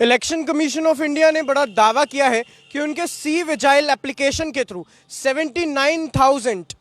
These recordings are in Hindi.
इलेक्शन कमीशन ऑफ इंडिया ने बड़ा दावा किया है कि उनके सी विजाइल एप्लीकेशन के थ्रू 79,000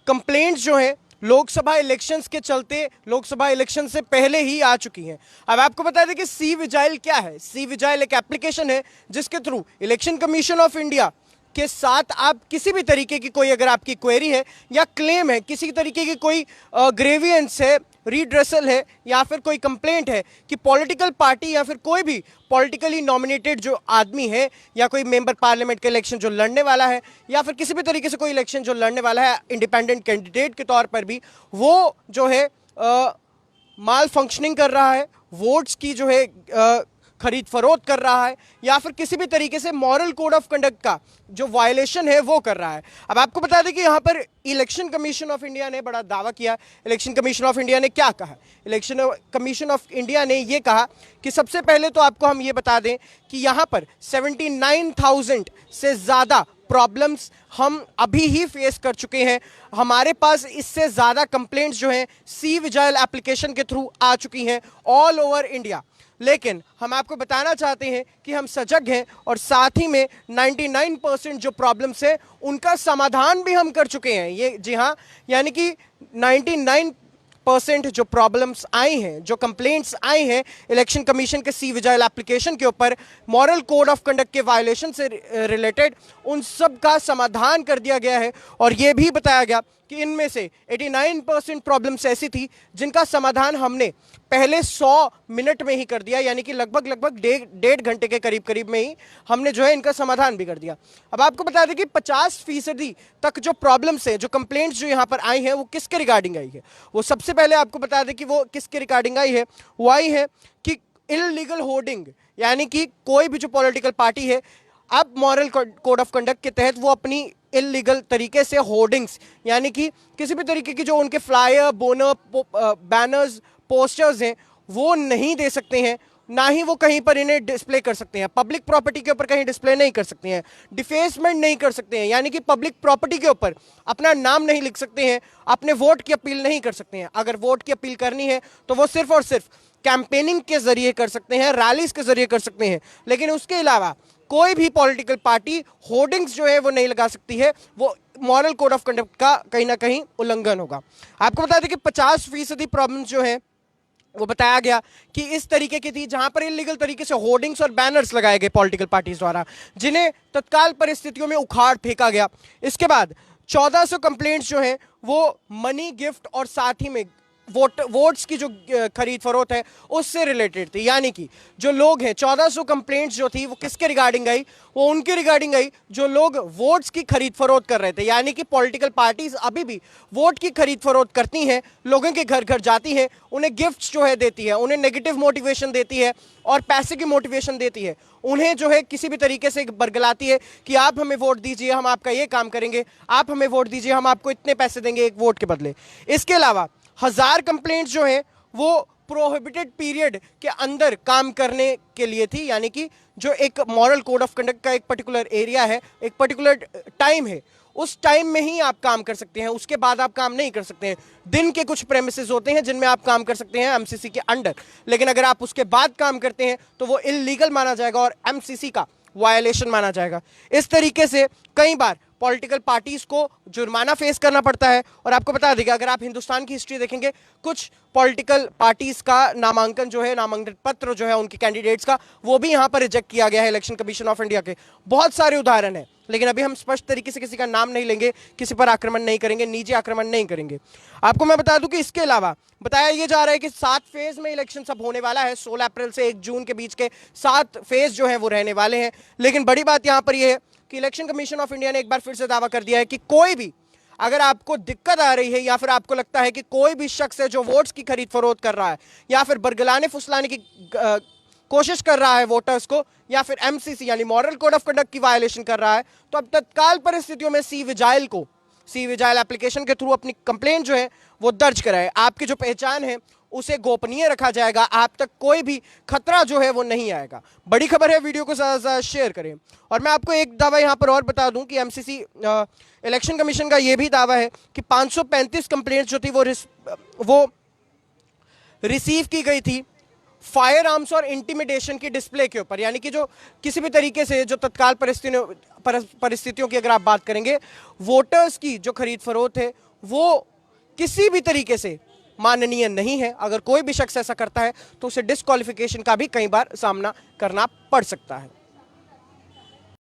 कंप्लेंट्स जो हैं लोकसभा इलेक्शंस के चलते लोकसभा इलेक्शन से पहले ही आ चुकी हैं। अब आपको बता दें कि सी विजाइल क्या है। सी विजाइल एक एप्लीकेशन है जिसके through election commission of India के साथ आप किसी भी तरीके की कोई अगर आपकी क्वेरी है या क्लेम है, किसी तरीके की कोई ग्रेवियंस है, रीड्रेसल है या फिर कोई कंप्लेंट है कि पॉलिटिकल पार्टी या फिर कोई भी पॉलिटिकली नॉमिनेटेड जो आदमी है या कोई मेंबर पार्लियामेंट का इलेक्शन जो लड़ने वाला है या फिर किसी भी तरीके से कोई इलेक्शन जो लड़ने वाला है इंडिपेंडेंट कैंडिडेट के तौर पर भी, वो जो है माल फंक्शनिंग कर रहा है, वोट्स की जो है खरीद फरोख्त कर रहा है या फिर किसी भी तरीके से मॉरल कोड ऑफ कंडक्ट का जो वायलेशन है वो कर रहा है। अब आपको बता दें कि यहाँ पर इलेक्शन कमीशन ऑफ इंडिया ने बड़ा दावा किया। इलेक्शन कमीशन ऑफ इंडिया ने क्या कहा? इलेक्शन कमीशन ऑफ इंडिया ने ये कहा कि सबसे पहले तो आपको हम ये बता दें कि यहाँ पर 79,000 से ज़्यादा प्रॉब्लम्स हम अभी ही फेस कर चुके हैं। हमारे पास इससे ज़्यादा कंप्लेंट्स जो हैं सी विजाइल एप्लीकेशन के थ्रू आ चुकी हैं ऑल ओवर इंडिया। लेकिन हम आपको बताना चाहते हैं कि हम सजग हैं और साथ ही में 99% जो प्रॉब्लम्स हैं उनका समाधान भी हम कर चुके हैं। ये जी हाँ, यानी कि 99% जो प्रॉब्लम्स आई हैं, जो कंप्लेंट्स आई हैं इलेक्शन कमीशन के सी विजाइल एप्लीकेशन के ऊपर मॉरल कोड ऑफ कंडक्ट के वायलेशन से रिलेटेड, उन सब का समाधान कर दिया गया है। और ये भी बताया गया कि इनमें से 89% प्रॉब्लम्स ऐसी थी जिनका समाधान हमने पहले 100 मिनट में ही कर दिया, यानी कि लगभग डेढ़ घंटे के करीब में ही हमने जो है इनका समाधान भी कर दिया। अब आपको बता दें कि 50% तक जो प्रॉब्लम्स हैं, जो कंप्लेंट्स जो यहाँ पर आई हैं, वो किसके रिगार्डिंग आई है। वो सबसे पहले आपको बता दें कि वो किसके रिगार्डिंग आई है। वो आई है कि इल्लीगल होर्डिंग, यानी कि कोई भी जो पॉलिटिकल पार्टी है अब मॉरल कोड ऑफ कंडक्ट के तहत वो अपनी इल्लीगल तरीके से होर्डिंग्स, यानी कि किसी भी तरीके की जो उनके फ्लायर, बोनर, बैनर्स, पोस्टर्स हैं वो नहीं दे सकते हैं, ना ही वो कहीं पर इन्हें डिस्प्ले कर सकते हैं। पब्लिक प्रॉपर्टी के ऊपर कहीं डिस्प्ले नहीं कर सकते हैं, डिफेसमेंट नहीं कर सकते हैं, यानी कि पब्लिक प्रॉपर्टी के ऊपर अपना नाम नहीं लिख सकते हैं, अपने वोट की अपील नहीं कर सकते हैं। अगर वोट की अपील करनी है तो वो सिर्फ और सिर्फ कैंपेनिंग के जरिए कर सकते हैं, रैलीज के जरिए कर सकते हैं, लेकिन उसके अलावा कोई भी पॉलिटिकल पार्टी होर्डिंग्स जो है वो नहीं लगा सकती है। वो मॉरल कोड ऑफ कंडक्ट का कहीं ना कहीं उल्लंघन होगा। आपको बता दें कि 50% प्रॉब्लम्स जो हैं वो बताया गया कि इस तरीके की थी जहां पर इलीगल तरीके से होर्डिंग्स और बैनर्स लगाए गए पॉलिटिकल पार्टीज द्वारा, जिन्हें तत्काल परिस्थितियों में उखाड़ फेंका गया। इसके बाद 1400 कंप्लेंट्स जो हैं वो मनी गिफ्ट और साथ ही में वोट्स की जो खरीद फरोख्त है उससे रिलेटेड थी। यानी कि जो लोग हैं, 1400 कंप्लेंट्स जो थी वो किसके रिगार्डिंग आई? वो उनके रिगार्डिंग आई जो लोग वोट्स की खरीद फरोख्त कर रहे थे। यानी कि पॉलिटिकल पार्टीज अभी भी वोट की खरीद फरोख्त करती हैं, लोगों के घर घर जाती हैं, उन्हें गिफ्ट्स जो है देती है, उन्हें नेगेटिव मोटिवेशन देती है और पैसे की मोटिवेशन देती है, उन्हें जो है किसी भी तरीके से बरगलाती है कि आप हमें वोट दीजिए, हम आपका ये काम करेंगे, आप हमें वोट दीजिए, हम आपको इतने पैसे देंगे एक वोट के बदले। इसके अलावा 1000 कंप्लेंट्स जो हैं वो प्रोहिबिटेड पीरियड के अंदर काम करने के लिए थी, यानी कि जो एक मॉरल कोड ऑफ कंडक्ट का एक पर्टिकुलर एरिया है, एक पर्टिकुलर टाइम है, उस टाइम में ही आप काम कर सकते हैं, उसके बाद आप काम नहीं कर सकते हैं। दिन के कुछ प्रेमिसेस होते हैं जिनमें आप काम कर सकते हैं एमसीसी के अंडर, लेकिन अगर आप उसके बाद काम करते हैं तो वो इल्लीगल माना जाएगा और एमसीसी का वायलेशन माना जाएगा। इस तरीके से कई बार पॉलिटिकल पार्टीज को जुर्माना फेस करना पड़ता है। और आपको बता दें कि अगर आप हिंदुस्तान की हिस्ट्री देखेंगे, कुछ पॉलिटिकल पार्टीज का नामांकन जो है, नामांकन पत्र जो है उनके कैंडिडेट्स का, वो भी यहाँ पर रिजेक्ट किया गया है इलेक्शन कमीशन ऑफ इंडिया के। बहुत सारे उदाहरण हैं, लेकिन अभी हम स्पष्ट तरीके से किसी का नाम नहीं लेंगे, किसी पर आक्रमण नहीं करेंगे, निजी आक्रमण नहीं करेंगे। आपको मैं बता दूं कि इसके अलावा बताया यह जा रहा है कि 7 फेज में इलेक्शन सब होने वाला है। 16 अप्रैल से 1 जून के बीच के 7 फेज जो है वो रहने वाले हैं। लेकिन बड़ी बात यहाँ पर यह है कि इलेक्शन कमीशन ऑफ इंडिया ने एक बार फिर से दावा कर दिया है कि कोई भी, अगर आपको दिक्कत आ रही है या फिर आपको लगता है कि कोई भी शख्स है जो वोट्स की खरीद फरोख्त कर रहा है या फिर बरगलाने फुसलाने की कोशिश कर रहा है वोटर्स को, या फिर एमसीसी यानी मॉरल कोड ऑफ कंडक्ट की वायलेशन कर रहा है, तो अब तत्काल परिस्थितियों में सी विजाइल एप्लीकेशन के थ्रू अपनी कंप्लेंट जो है वो दर्ज कराए। आपकी जो पहचान है उसे गोपनीय रखा जाएगा, आप तक कोई भी खतरा जो है वो नहीं आएगा। बड़ी खबर है, वीडियो को ज़्यादा से ज़्यादा शेयर करें। और मैं आपको एक दावा यहाँ पर और बता दूं कि एमसीसी इलेक्शन कमीशन का ये भी दावा है कि 535 कंप्लेंट्स जो थी वो रिसीव की गई थी फायर आर्म्स और इंटिमिडेशन की डिस्प्ले के ऊपर, यानी कि जो किसी भी तरीके से जो तत्काल परिस्थितियों की अगर आप बात करेंगे, वोटर्स की जो खरीद फरोख्त है वो किसी भी तरीके से माननीय नहीं है। अगर कोई भी शख्स ऐसा करता है तो उसे डिस्क्वालिफिकेशन का भी कई बार सामना करना पड़ सकता है।